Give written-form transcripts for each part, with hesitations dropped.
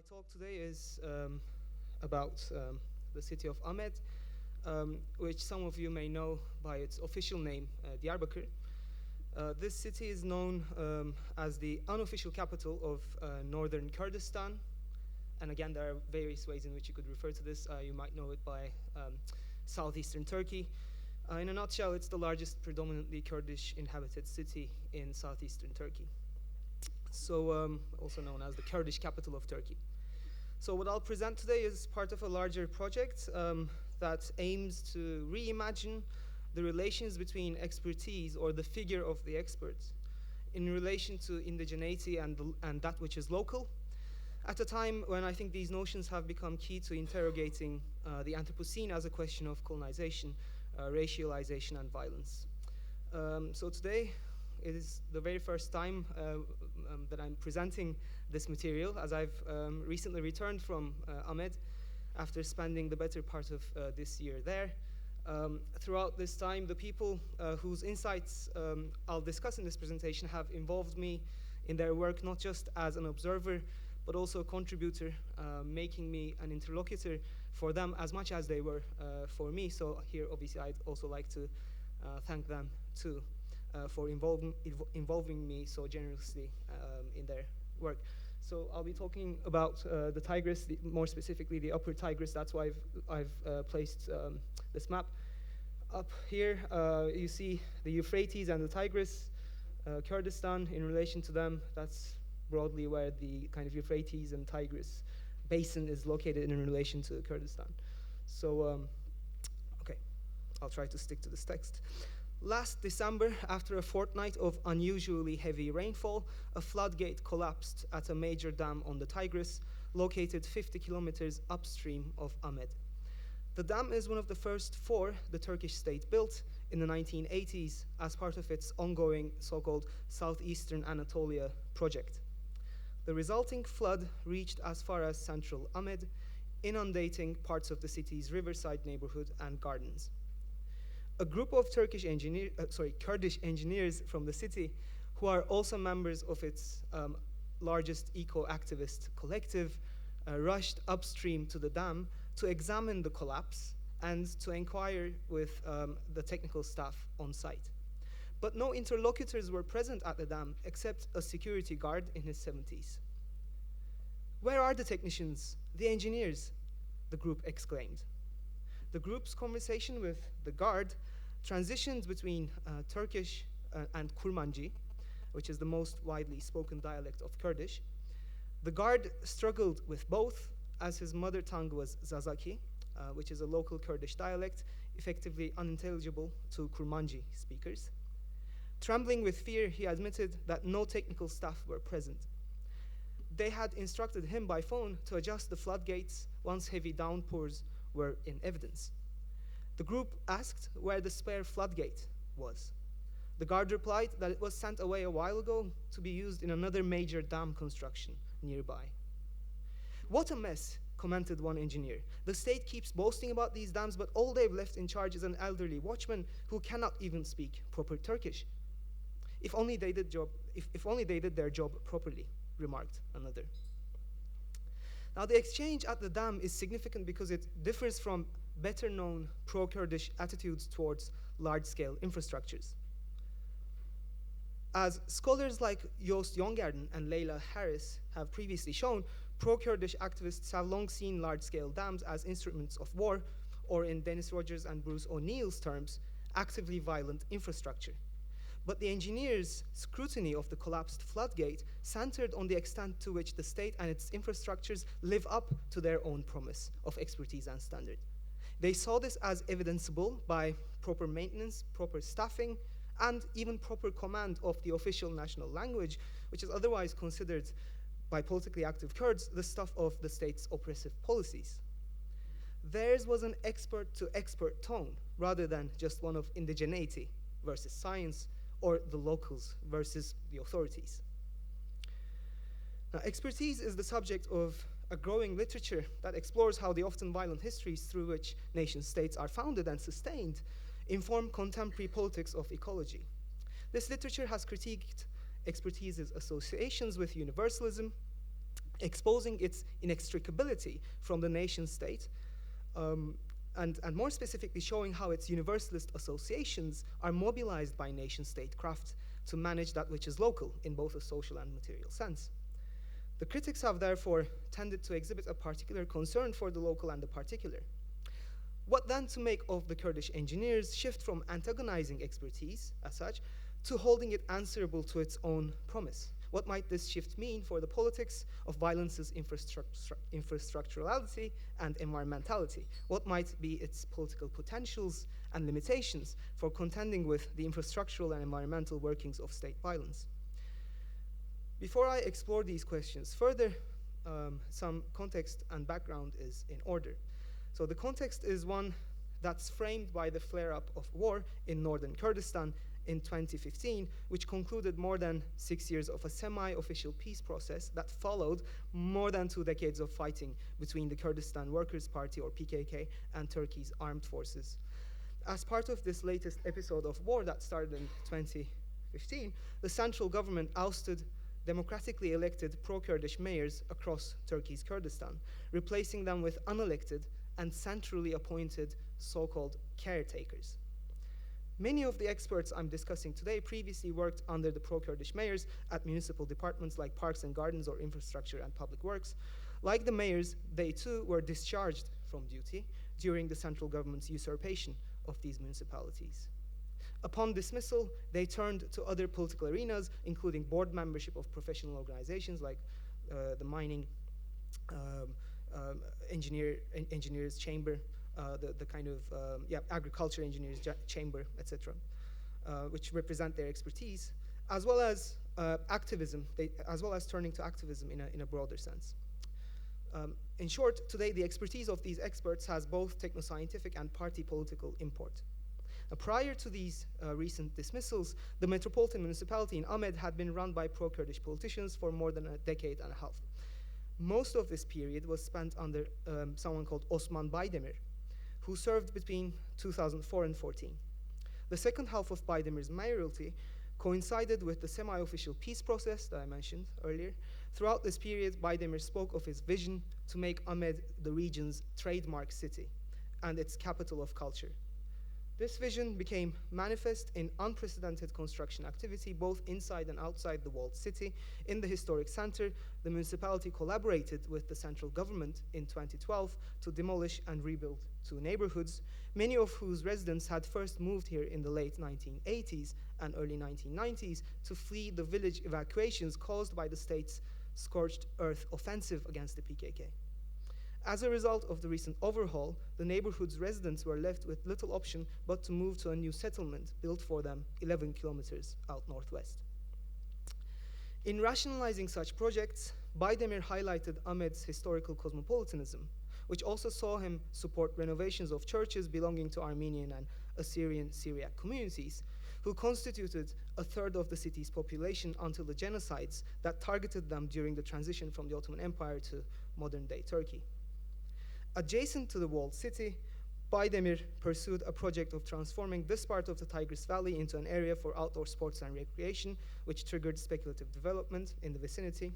talk today is about the city of Amed, which some of you may know by its official name, Diyarbakır. This city is known as the unofficial capital of northern Kurdistan. And again, there are various ways in which you could refer to this. You might know it by southeastern Turkey. In a nutshell, it's the largest predominantly Kurdish inhabited city in southeastern Turkey. So also known as the Kurdish capital of Turkey. So what I'll present today is part of a larger project that aims to reimagine the relations between expertise, or the figure of the expert, in relation to indigeneity and that which is local, at a time when I think these notions have become key to interrogating the Anthropocene as a question of colonization, racialization, and violence. So today, it is the very first time that I'm presenting this material, as I've recently returned from Amed after spending the better part of this year there. Throughout this time, the people whose insights I'll discuss in this presentation have involved me in their work, not just as an observer, but also a contributor, making me an interlocutor for them as much as they were for me. So here, obviously, I'd also like to thank them too. For involving me so generously in their work. So I'll be talking about the Tigris, more specifically the upper Tigris. That's why I've placed this map. Up here, you see the Euphrates and the Tigris, Kurdistan. In relation to them, that's broadly where the kind of Euphrates and Tigris basin is located in relation to Kurdistan. So, okay, I'll try to stick to this text. Last December, after a fortnight of unusually heavy rainfall, a floodgate collapsed at a major dam on the Tigris, located 50 kilometers upstream of Amed. The dam is one of the first four the Turkish state built in the 1980s as part of its ongoing so-called Southeastern Anatolia project. The resulting flood reached as far as central Amed, inundating parts of the city's riverside neighborhood and gardens. A group of Kurdish engineers from the city, who are also members of its largest eco-activist collective, rushed upstream to the dam to examine the collapse and to inquire with the technical staff on site. But no interlocutors were present at the dam except a security guard in his 70s. "Where are the technicians, the engineers?" the group exclaimed. The group's conversation with the guard transitioned between Turkish and Kurmanji, which is the most widely spoken dialect of Kurdish. The guard struggled with both, as his mother tongue was Zazaki, which is a local Kurdish dialect, effectively unintelligible to Kurmanji speakers. Trembling with fear, he admitted that no technical staff were present. They had instructed him by phone to adjust the floodgates once heavy downpours were in evidence. The group asked where the spare floodgate was. The guard replied that it was sent away a while ago to be used in another major dam construction nearby. "What a mess," commented one engineer. "The state keeps boasting about these dams, but all they've left in charge is an elderly watchman who cannot even speak proper Turkish. If only they did their job properly," remarked another. Now, the exchange at the dam is significant because it differs from better-known pro-Kurdish attitudes towards large-scale infrastructures. As scholars like Joost Jongerden and Leila Harris have previously shown, pro-Kurdish activists have long seen large-scale dams as instruments of war, or in Dennis Rogers and Bruce O'Neill's terms, actively violent infrastructure. But the engineers' scrutiny of the collapsed floodgate centered on the extent to which the state and its infrastructures live up to their own promise of expertise and standard. They saw this as evidenceable by proper maintenance, proper staffing, and even proper command of the official national language, which is otherwise considered by politically active Kurds the stuff of the state's oppressive policies. Theirs was an expert-to-expert tone, rather than just one of indigeneity versus science, or the locals versus the authorities. Now, expertise is the subject of a growing literature that explores how the often violent histories through which nation-states are founded and sustained inform contemporary politics of ecology. This literature has critiqued expertise's associations with universalism exposing its inextricability from the nation state, and more specifically showing how its universalist associations are mobilized by nation-state craft to manage that which is local in both a social and material sense. The critics have therefore tended to exhibit a particular concern for the local and the particular. What then to make of the Kurdish engineers' shift from antagonizing expertise, as such, to holding it answerable to its own promise? What might this shift mean for the politics of violence's infrastructurality and environmentality? What might be its political potentials and limitations for contending with the infrastructural and environmental workings of state violence? Before I explore these questions further, some context and background is in order. So the context is one that's framed by the flare-up of war in northern Kurdistan in 2015, which concluded more than 6 years of a semi-official peace process that followed more than 2 decades of fighting between the Kurdistan Workers' Party, or PKK, and Turkey's armed forces. As part of this latest episode of war that started in 2015, the central government ousted democratically elected pro-Kurdish mayors across Turkey's Kurdistan, replacing them with unelected and centrally appointed so-called caretakers. Many of the experts I'm discussing today previously worked under the pro-Kurdish mayors at municipal departments like Parks and Gardens or Infrastructure and Public Works. Like the mayors, they too were discharged from duty during the central government's usurpation of these municipalities. Upon dismissal, they turned to other political arenas, including board membership of professional organizations like the mining engineers chamber, the kind of agriculture engineers chamber, etc., which represent their expertise, as well as activism, as well as turning to activism in a broader sense. In short, today the expertise of these experts has both technoscientific and party political import. Prior to these recent dismissals, the metropolitan municipality in Amed had been run by pro-Kurdish politicians for more than a decade and a half. Most of this period was spent under someone called Osman Baydemir, who served between 2004 and 2014. The second half of Baydemir's mayoralty coincided with the semi-official peace process that I mentioned earlier. Throughout this period, Baydemir spoke of his vision to make Amed the region's trademark city and its capital of culture. This vision became manifest in unprecedented construction activity both inside and outside the walled city. In the historic center, the municipality collaborated with the central government in 2012 to demolish and rebuild 2 neighborhoods, many of whose residents had first moved here in the late 1980s and early 1990s to flee the village evacuations caused by the state's scorched earth offensive against the PKK. As a result of the recent overhaul, the neighborhood's residents were left with little option but to move to a new settlement built for them 11 kilometers out northwest. In rationalizing such projects, Baydemir highlighted Amed's historical cosmopolitanism, which also saw him support renovations of churches belonging to Armenian and Assyrian Syriac communities, who constituted a third of the city's population until the genocides that targeted them during the transition from the Ottoman Empire to modern-day Turkey. Adjacent to the walled city, Baydemir pursued a project of transforming this part of the Tigris Valley into an area for outdoor sports and recreation, which triggered speculative development in the vicinity.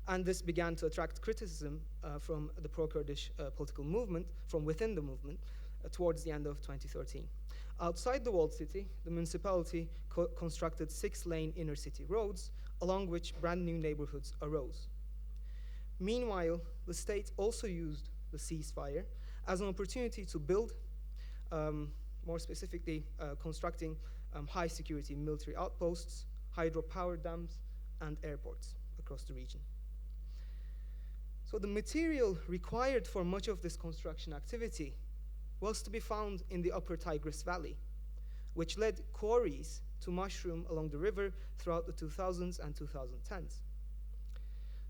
And this began to attract criticism from the pro-Kurdish political movement, from within the movement, towards the end of 2013. Outside the walled city, the municipality constructed 6-lane inner city roads, along which brand new neighborhoods arose. Meanwhile, the state also used the ceasefire as an opportunity to build, more specifically constructing high security military outposts, hydropower dams, and airports across the region. So the material required for much of this construction activity was to be found in the upper Tigris Valley, which led quarries to mushroom along the river throughout the 2000s and 2010s.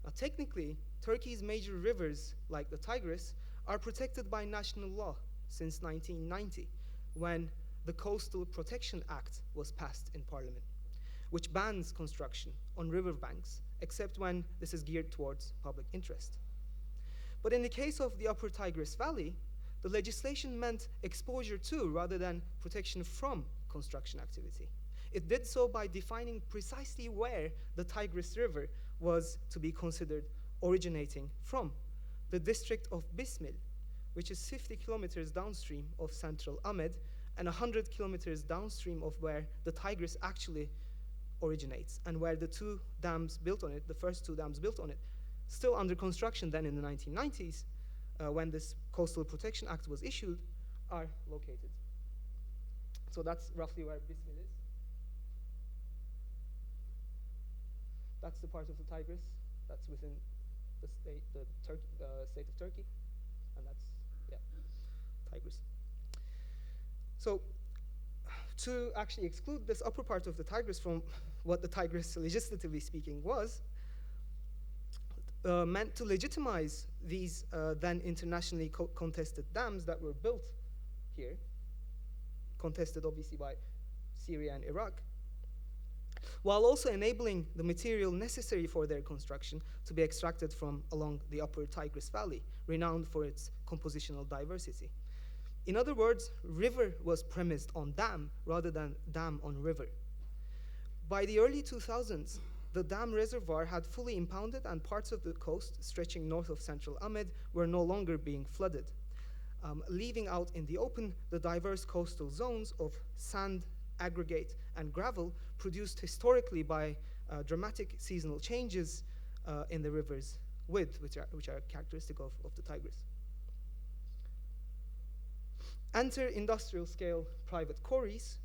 Now, technically, Turkey's major rivers, like the Tigris, are protected by national law since 1990, when the Coastal Protection Act was passed in Parliament, which bans construction on riverbanks, except when this is geared towards public interest. But in the case of the upper Tigris Valley, the legislation meant exposure to, rather than protection from, construction activity. It did so by defining precisely where the Tigris River was to be considered originating from the district of Bismil, which is 50 kilometers downstream of central Amed and 100 kilometers downstream of where the Tigris actually originates and where the two dams built on it, the first two dams built on it, still under construction then in the 1990s, when this Coastal Protection Act was issued, are located. So that's roughly where Bismil is. That's the part of the Tigris that's within the state, state of Turkey, and that's, yeah, Tigris. So to actually exclude this upper part of the Tigris from what the Tigris, legislatively speaking, was, meant to legitimize these then internationally contested dams that were built here, contested obviously by Syria and Iraq, while also enabling the material necessary for their construction to be extracted from along the upper Tigris Valley, renowned for its compositional diversity. In other words, river was premised on dam rather than dam on river. By the early 2000s, the dam reservoir had fully impounded and parts of the coast stretching north of central Amed were no longer being flooded, leaving out in the open the diverse coastal zones of sand, aggregate, and gravel produced historically by dramatic seasonal changes in the river's width, which are characteristic of the Tigris. Enter industrial-scale private quarries,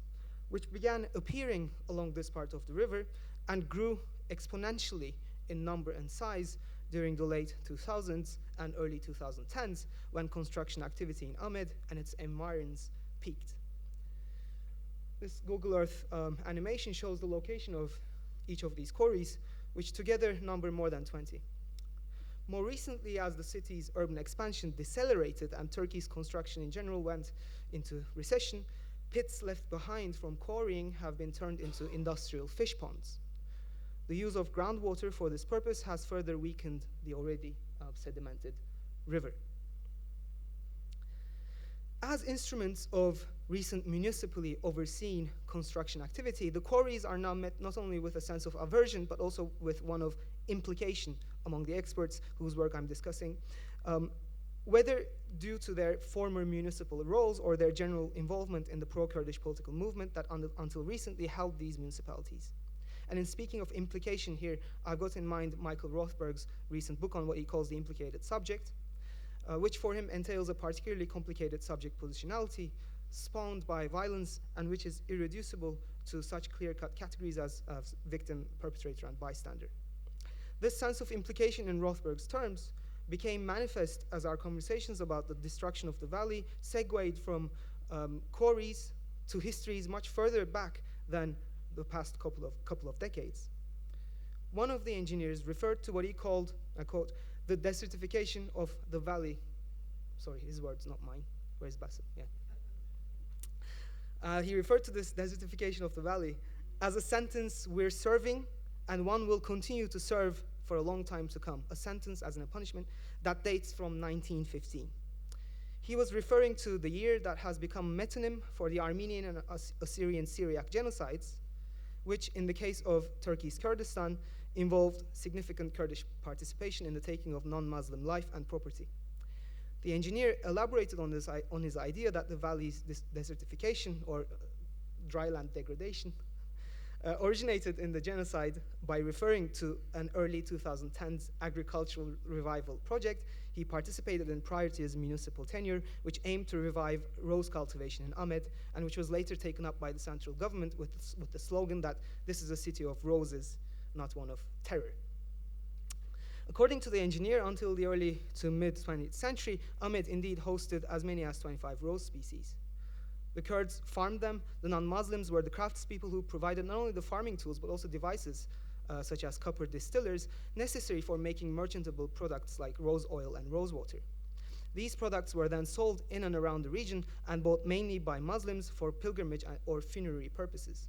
which began appearing along this part of the river and grew exponentially in number and size during the late 2000s and early 2010s, when construction activity in Amed and its environs peaked. This Google Earth animation shows the location of each of these quarries, which together number more than 20. More recently, as the city's urban expansion decelerated and Turkey's construction in general went into recession, pits left behind from quarrying have been turned into industrial fish ponds. The use of groundwater for this purpose has further weakened the already sedimented river. As instruments of recent municipally overseen construction activity, the quarries are now met not only with a sense of aversion, but also with one of implication among the experts whose work I'm discussing, whether due to their former municipal roles or their general involvement in the pro-Kurdish political movement that until recently held these municipalities. And in speaking of implication here, I've got in mind Michael Rothberg's recent book on what he calls the implicated subject, which for him entails a particularly complicated subject positionality spawned by violence and which is irreducible to such clear-cut categories as victim, perpetrator, and bystander. This sense of implication in Rothberg's terms became manifest as our conversations about the destruction of the valley segued from quarries to histories much further back than the past couple of decades. One of the engineers referred to what he called, I quote, the desertification of the valley. Sorry, his words, not mine. Where's Bassett? Yeah. He referred to this desertification of the valley as a sentence we're serving and one will continue to serve for a long time to come, a sentence as in a punishment that dates from 1915. He was referring to the year that has become metonym for the Armenian and Assyrian Syriac genocides, which in the case of Turkey's Kurdistan involved significant Kurdish participation in the taking of non-Muslim life and property. The engineer elaborated on his idea that the valley's desertification or dryland degradation originated in the genocide by referring to an early 2010s agricultural revival project he participated in prior to his municipal tenure, which aimed to revive rose cultivation in Amed, and which was later taken up by the central government with the slogan that this is a city of roses, not one of terror. According to the engineer, until the early to mid-20th century, Amed indeed hosted as many as 25 rose species. The Kurds farmed them. The non-Muslims were the craftspeople who provided not only the farming tools, but also devices, such as copper distillers, necessary for making merchantable products like rose oil and rose water. These products were then sold in and around the region and bought mainly by Muslims for pilgrimage or funerary purposes.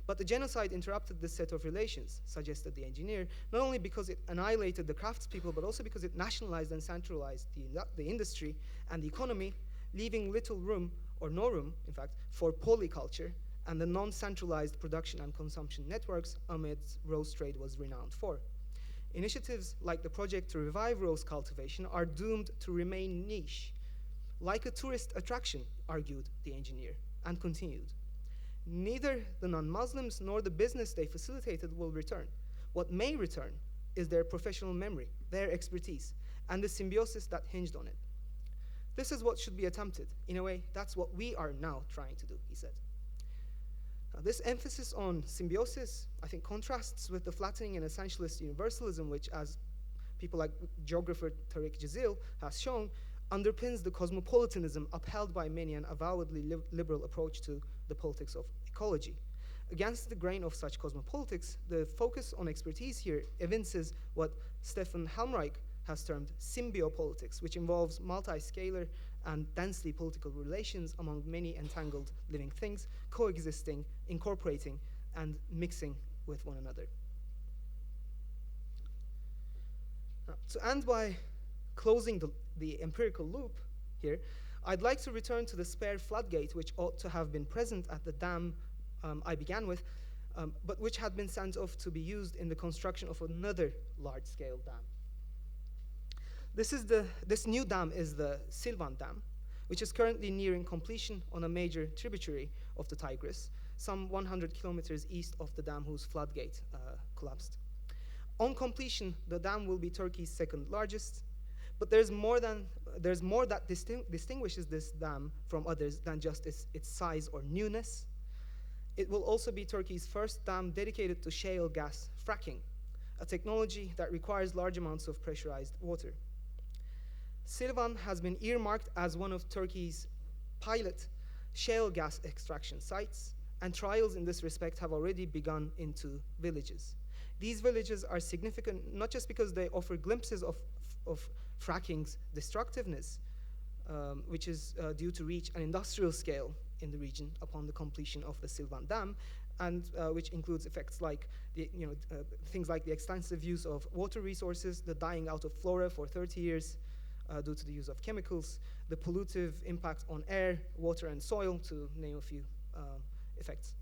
But the genocide interrupted this set of relations, suggested the engineer, not only because it annihilated the craftspeople, but also because it nationalized and centralized the industry and the economy, leaving little room, or no room, in fact, for polyculture and the non-centralized production and consumption networks Ahmed's rose trade was renowned for. Initiatives like the project to revive rose cultivation are doomed to remain niche, like a tourist attraction, argued the engineer, and continued. Neither the non-Muslims nor the business they facilitated will return. What may return is their professional memory, their expertise, and the symbiosis that hinged on it. This is what should be attempted. In a way, that's what we are now trying to do, he said. Now, this emphasis on symbiosis, I think, contrasts with the flattening and essentialist universalism, which, as people like geographer Tariq Jazil has shown, underpins the cosmopolitanism upheld by many an avowedly liberal approach to the politics of ecology. Against the grain of such cosmopolitics, the focus on expertise here evinces what Stefan Helmreich has termed symbiopolitics, which involves multi-scalar and densely political relations among many entangled living things, coexisting, incorporating, and mixing with one another. Now, to end by closing the empirical loop here, I'd like to return to the spare floodgate, which ought to have been present at the dam I began with, but which had been sent off to be used in the construction of another large-scale dam. This new dam is the Silvan Dam, which is currently nearing completion on a major tributary of the Tigris, some 100 kilometers east of the dam whose floodgate collapsed. On completion, the dam will be Turkey's second largest, but there's more that distinguishes this dam from others than just its size or newness. It will also be Turkey's first dam dedicated to shale gas fracking, a technology that requires large amounts of pressurized water. Silvan has been earmarked as one of Turkey's pilot shale gas extraction sites, and trials in this respect have already begun into villages. These villages are significant not just because they offer glimpses of fracking's destructiveness, which is due to reach an industrial scale in the region upon the completion of the Silvan Dam, and which includes effects like things like the extensive use of water resources, the dying out of flora for 30 years due to the use of chemicals, the pollutive impact on air, water, and soil, to name a few effects.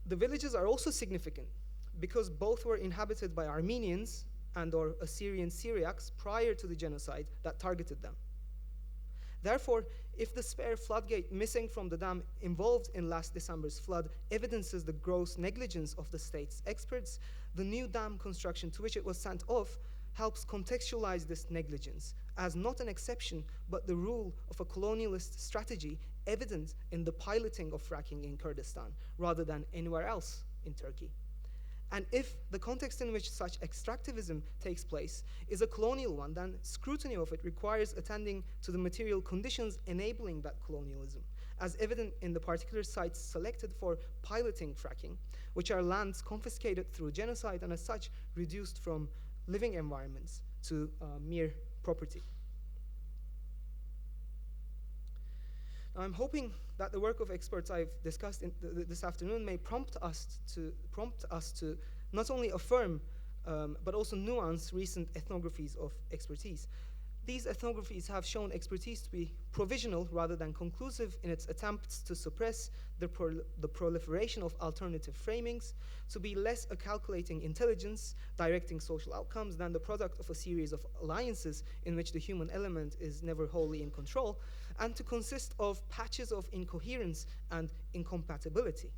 The villages are also significant because both were inhabited by Armenians and/or Assyrian Syriacs prior to the genocide that targeted them. Therefore, if the spare floodgate missing from the dam involved in last December's flood evidences the gross negligence of the state's experts, the new dam construction to which it was sent off helps contextualize this negligence as not an exception, but the rule of a colonialist strategy evident in the piloting of fracking in Kurdistan rather than anywhere else in Turkey. And if the context in which such extractivism takes place is a colonial one, then scrutiny of it requires attending to the material conditions enabling that colonialism, as evident in the particular sites selected for piloting fracking, which are lands confiscated through genocide and as such reduced from living environments to mere property. Now, I'm hoping that the work of experts I've discussed this afternoon may prompt us to not only affirm but also nuance recent ethnographies of expertise. These ethnographies have shown expertise to be provisional rather than conclusive in its attempts to suppress the proliferation of alternative framings, to be less a calculating intelligence directing social outcomes than the product of a series of alliances in which the human element is never wholly in control, and to consist of patches of incoherence and incompatibility.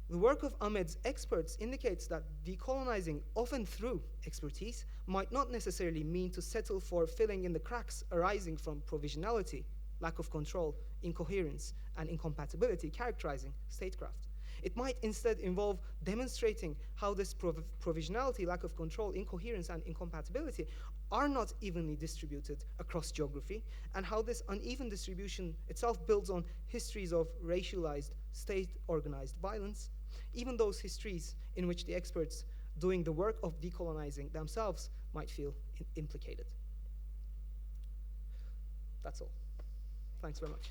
The work of Ahmed's experts indicates that decolonizing, often through expertise, might not necessarily mean to settle for filling in the cracks arising from provisionality, lack of control, incoherence, and incompatibility characterizing statecraft. It might instead involve demonstrating how this provisionality, lack of control, incoherence, and incompatibility are not evenly distributed across geography, and how this uneven distribution itself builds on histories of racialized, state-organized violence, even those histories in which the experts doing the work of decolonizing themselves might feel implicated. That's all. Thanks very much.